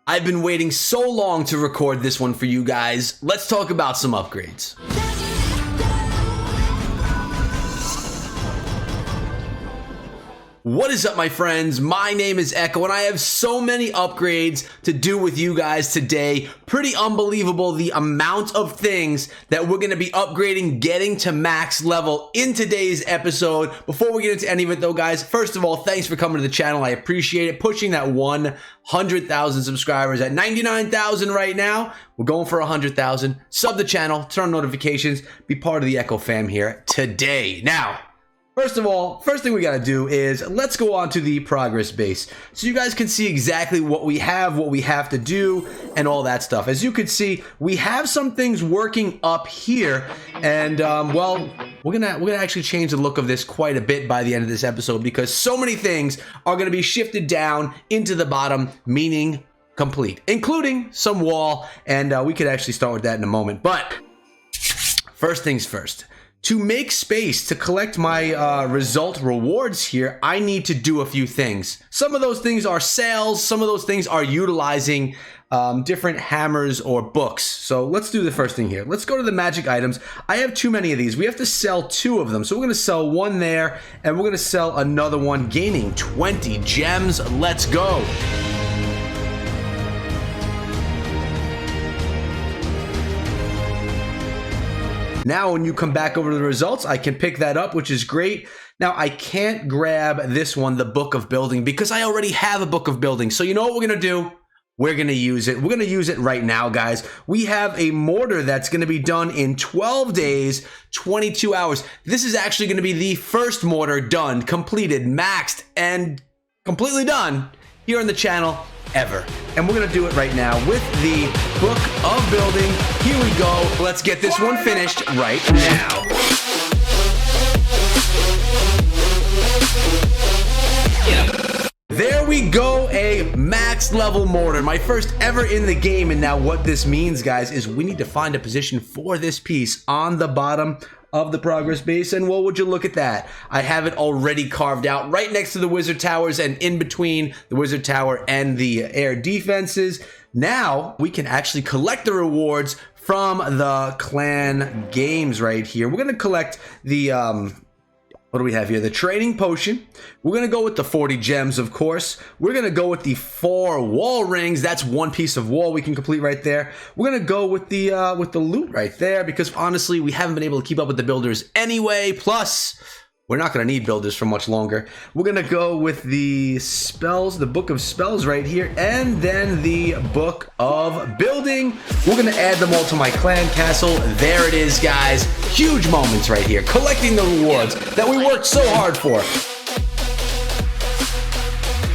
I've been waiting so long to record this one for you guys. Let's talk about some upgrades. What is up, my friends? My name is Echo, and I have so many upgrades to do with you guys today. Pretty unbelievable the amount of things that we're going to be upgrading, getting to max level in today's episode. Before we get into any of it though, guys, first of all, thanks for coming to the channel. I appreciate it. Pushing that 100,000 subscribers at 99,000 right now. We're going for 100,000. Sub the channel, turn on notifications, be part of the Echo fam here today. Now, first of all, first thing we got to do is let's go on to the progress base so you guys can see exactly what we have to do, and all that stuff. As you can see, we have some things working up here, and well, we're gonna actually change the look of this quite a bit by the end of this episode because so many things are gonna be shifted down into the bottom, meaning complete, including some wall, and we could actually start with that in a moment. But first things first. To make space to collect my result rewards here, I need to do a few things. Some of those things are sales, some of those things are utilizing different hammers or books. So let's do the first thing here. Let's go to the magic items. I have too many of these. We have to sell 2 of them. So we're gonna sell one there, and we're gonna sell another one, gaining 20 gems. Let's go. Now, when you come back over to the results, I can pick that up, which is great. Now, I can't grab this one, the Book of Building, because I already have a Book of Building. So you know what we're going to do? We're going to use it. We're going to use it right now, guys. We have a mortar that's going to be done in 12 days, 22 hours. This is actually going to be the first mortar done, completed, maxed, and completely done here on the channel ever. And we're gonna do it right now with the Book of Building. Here we go. Let's get this one finished right now. There we go, a max level mortar, my first ever in the game. And now what this means, guys, is we need to find a position for this piece on the bottom of the progress base, and well, would you look at that? I have it already carved out right next to the wizard towers and in between the wizard tower and the air defenses. Now we can actually collect the rewards from the clan games right here. We're gonna collect the what do we have here? The training potion. We're going to go with the 40 gems, of course. We're going to go with the 4 wall rings. That's one piece of wall we can complete right there. We're going to go with the loot right there because honestly, we haven't been able to keep up with the builders anyway. Plus, we're not going to need builders for much longer. We're going to go with the spells, the Book of Spells right here, and then the Book of Building. We're going to add them all to my clan castle. There it is, guys. Huge moments right here. Collecting the rewards that we worked so hard for.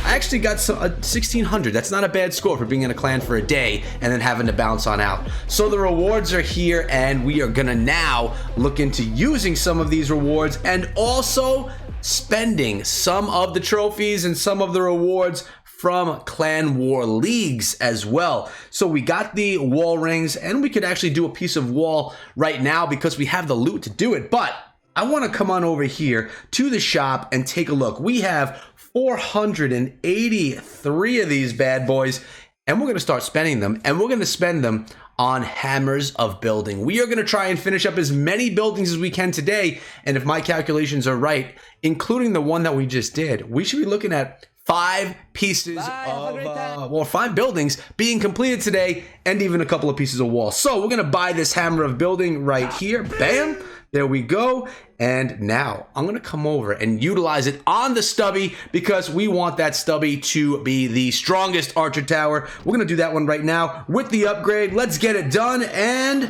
I actually got 1,600. That's not a bad score for being in a clan for a day and then having to bounce on out. So the rewards are here, and we are gonna now look into using some of these rewards and also spending some of the trophies and some of the rewards from clan war leagues as well. So we got the wall rings, and we could actually do a piece of wall right now because we have the loot to do it. But I want to come on over here to the shop and take a look. We have 483 of these bad boys, and we're going to start spending them, and we're going to spend them on hammers of building. We are going to try and finish up as many buildings as we can today, and if my calculations are right, including the one that we just did, we should be looking at 5 pieces of 5 buildings being completed today, and even a couple of pieces of wall. So we're going to buy this hammer of building right here. Bam. There we go. And now I'm going to come over and utilize it on the stubby because we want that stubby to be the strongest archer tower. We're going to do that one right now with the upgrade. Let's get it done. And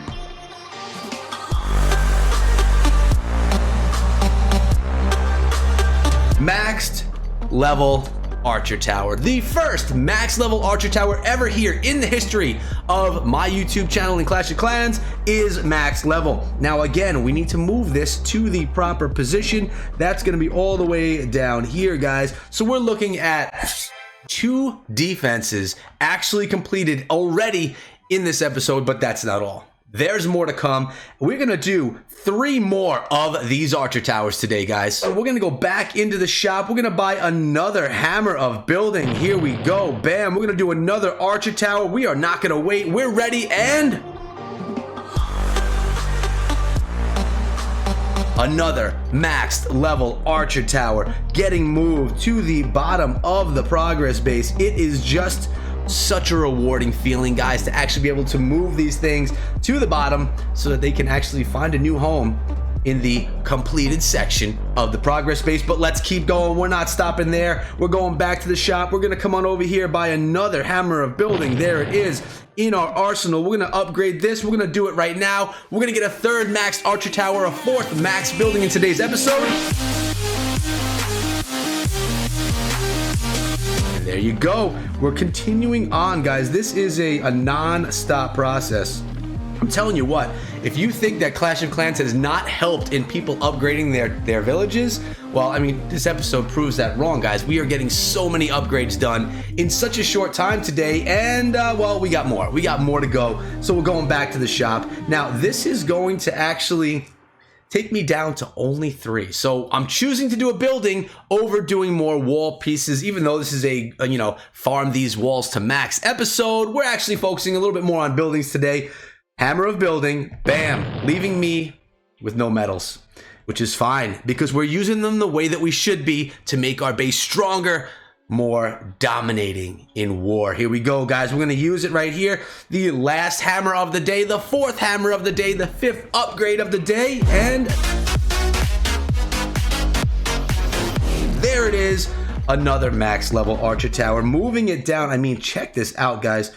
maxed level archer tower, the first max level archer tower ever here in the history of my YouTube channel in Clash of Clans is max level. Now again, we need to move this to the proper position. That's going to be all the way down here, guys. So we're looking at 2 defenses actually completed already in this episode, but that's not all. There's more to come. We're going to do 3 more of these archer towers today, guys. So we're going to go back into the shop. We're going to buy another hammer of building. Here we go. Bam. We're going to do another archer tower. We are not going to wait. We're ready, and another maxed level archer tower getting moved to the bottom of the progress base. It is just such a rewarding feeling, guys, to actually be able to move these things to the bottom so that they can actually find a new home in the completed section of the progress base. But let's keep going. We're not stopping there. We're going back to the shop. We're going to come on over here, buy another hammer of building. There it is in our arsenal. We're going to upgrade this. We're going to do it right now. We're going to get a 3rd maxed archer tower, a 4th max building in today's episode. And there you go. We're continuing on, guys. This is a non-stop process. I'm telling you what, if you think that Clash of Clans has not helped in people upgrading their villages, well, I mean, this episode proves that wrong, guys. We are getting so many upgrades done in such a short time today, and, well, we got more. We got more to go, so we're going back to the shop. Now, this is going to actually take me down to only 3. So I'm choosing to do a building over doing more wall pieces, even though this is a farm these walls to max episode. We're actually focusing a little bit more on buildings today. Hammer of building, bam, leaving me with no metals, which is fine because we're using them the way that we should be to make our base stronger, more dominating in war. Here we go, guys. We're going to use it right here. The last hammer of the day, the 4th hammer of the day, the 5th upgrade of the day, and there it is. Another max level archer tower. Moving it down. I mean, check this out, guys.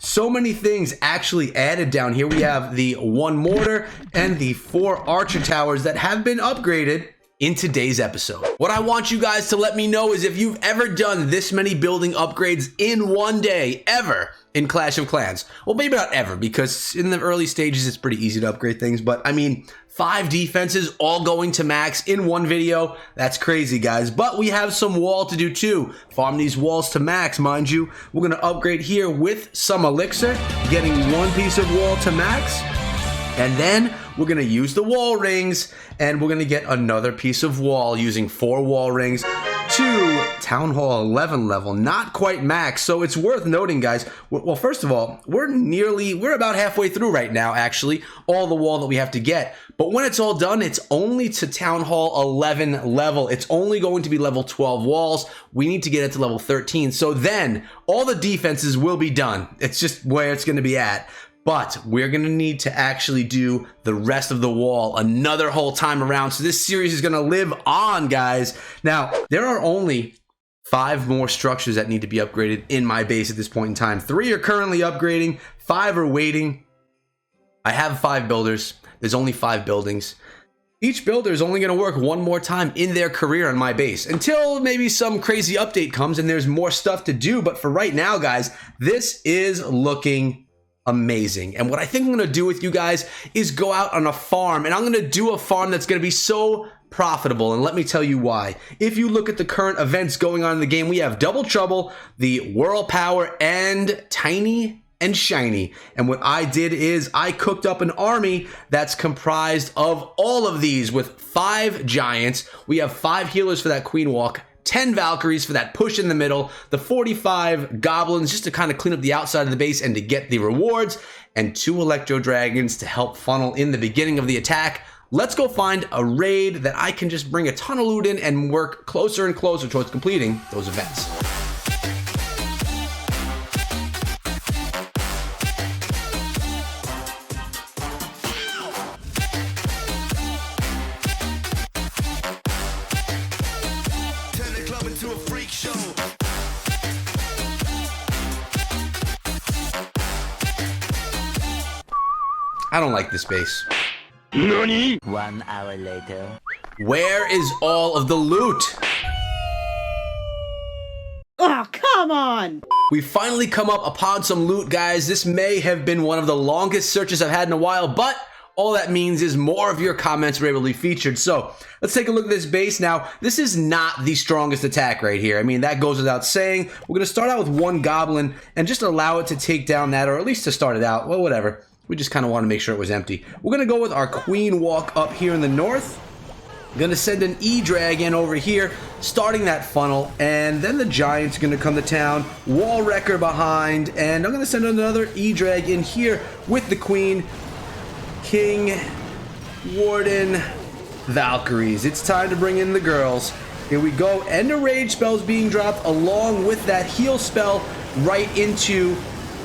So many things actually added down here. We have the 1 mortar and the 4 archer towers that have been upgraded in today's episode. What I want you guys to let me know is if you've ever done this many building upgrades in one day, ever, in Clash of Clans. Well, maybe not ever, because in the early stages, it's pretty easy to upgrade things. But I mean, 5 defenses all going to max in one video. That's crazy, guys. But we have some wall to do too. Farm these walls to max, mind you. We're gonna upgrade here with some elixir, getting 1 piece of wall to max. And then we're going to use the wall rings, and we're going to get another piece of wall using 4 wall rings to Town Hall 11 level. Not quite max, so it's worth noting, guys. Well, first of all, we're about halfway through right now, actually, all the wall that we have to get. But when it's all done, it's only to Town Hall 11 level. It's only going to be level 12 walls. We need to get it to level 13. So then all the defenses will be done. It's just where it's going to be at. But we're going to need to actually do the rest of the wall another whole time around. So this series is going to live on, guys. Now, there are only 5 more structures that need to be upgraded in my base at this point in time. 3 are currently upgrading. 5 are waiting. I have 5 builders. There's only 5 buildings. Each builder is only going to work 1 more time in their career on my base until maybe some crazy update comes and there's more stuff to do. But for right now, guys, this is looking amazing. And what I think I'm going to do with you guys is go out on a farm, and I'm going to do a farm that's going to be so profitable. And let me tell you why. If you look at the current events going on in the game, we have Double Trouble, the Whirl Power, and Tiny and Shiny. And what I did is I cooked up an army that's comprised of all of these with 5 giants. We have 5 healers for that Queen Walk, 10 Valkyries for that push in the middle, the 45 Goblins just to kind of clean up the outside of the base and to get the rewards, and 2 Electro Dragons to help funnel in the beginning of the attack. Let's go find a raid that I can just bring a ton of loot in and work closer and closer towards completing those events. I don't like this base. Nani? 1 hour later. Where is all of the loot? Oh, come on! We finally come up upon some loot, guys. This may have been one of the longest searches I've had in a while, but all that means is more of your comments were able to be featured. So let's take a look at this base. Now, this is not the strongest attack right here. I mean, that goes without saying. We're going to start out with 1 goblin and just allow it to take down that, or at least to start it out. Well, whatever. We just kind of want to make sure it was empty. We're going to go with our Queen Walk up here in the north. Going to send an E-Dragon over here, starting that funnel, and then the Giant's going to come to town, Wall Wrecker behind, and I'm going to send another E-Drag in here with the Queen, King, Warden, Valkyries. It's time to bring in the girls. Here we go. End of Rage spells being dropped along with that heal spell right into...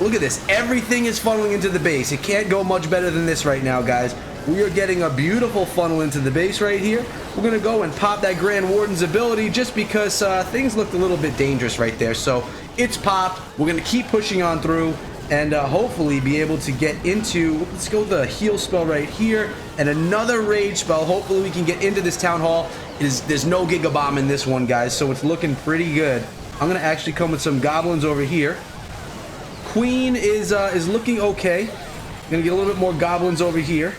Look at this. Everything is funneling into the base. It can't go much better than this right now, guys. We are getting a beautiful funnel into the base right here. We're going to go and pop that Grand Warden's ability just because things looked a little bit dangerous right there. So it's popped. We're going to keep pushing on through and hopefully be able to get into... Let's go with the heal spell right here and another Rage spell. Hopefully we can get into this Town Hall. There's no Giga Bomb in this one, guys, so it's looking pretty good. I'm going to actually come with some Goblins over here. Queen is looking okay. Going to get a little bit more Goblins over here.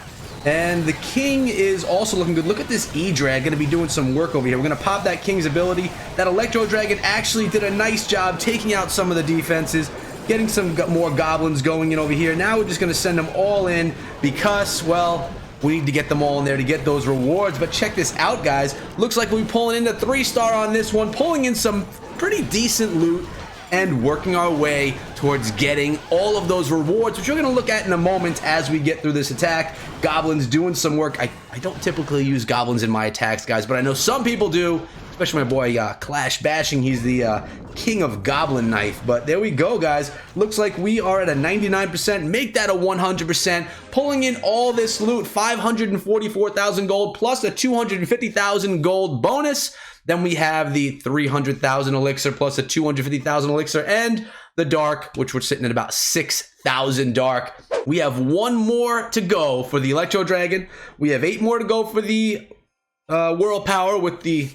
And the King is also looking good. Look at this E-Drag, going to be doing some work over here. We're going to pop that King's ability. That Electro Dragon actually did a nice job taking out some of the defenses, getting some more Goblins going in over here. Now we're just going to send them all in because, well, we need to get them all in there to get those rewards. But check this out, guys. Looks like we're pulling in the 3-star on this one, pulling in some pretty decent loot, and working our way towards getting all of those rewards, which we're going to look at in a moment as we get through this attack. Goblins doing some work. I don't typically use Goblins in my attacks, guys, but I know some people do, especially my boy Clash Bashing. He's the king of Goblin Knife. But there we go, guys. Looks like we are at a 99%. Make that a 100%. Pulling in all this loot, 544,000 gold plus a 250,000 gold bonus. Then we have the 300,000 elixir plus a 250,000 elixir and the dark, which we're sitting at about 6,000 dark. We have one more to go for the Electro Dragon. We have 8 more to go for the World Power with the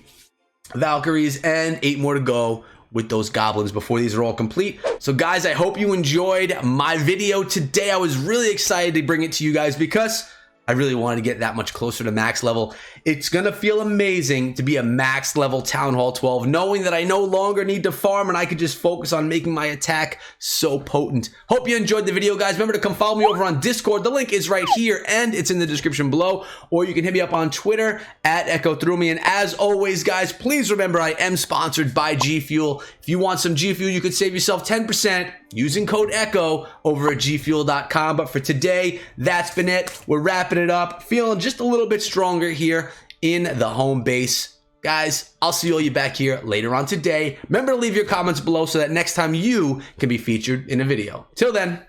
Valkyries and 8 more to go with those Goblins before these are all complete. So guys, I hope you enjoyed my video today. I was really excited to bring it to you guys because I really wanted to get that much closer to max level. It's going to feel amazing to be a max level Town Hall 12, knowing that I no longer need to farm and I could just focus on making my attack so potent. Hope you enjoyed the video, guys. Remember to come follow me over on Discord. The link is right here and it's in the description below. Or you can hit me up on Twitter at EchoThroughMe. And as always, guys, please remember I am sponsored by G Fuel. If you want some G Fuel, you could save yourself 10% using code ECHO over at gfuel.com. But for today, that's been it. We're wrapping it up. Feeling just a little bit stronger here in the home base. Guys, I'll see all you back here later on today. Remember to leave your comments below so that next time you can be featured in a video. Till then,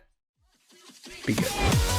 be good.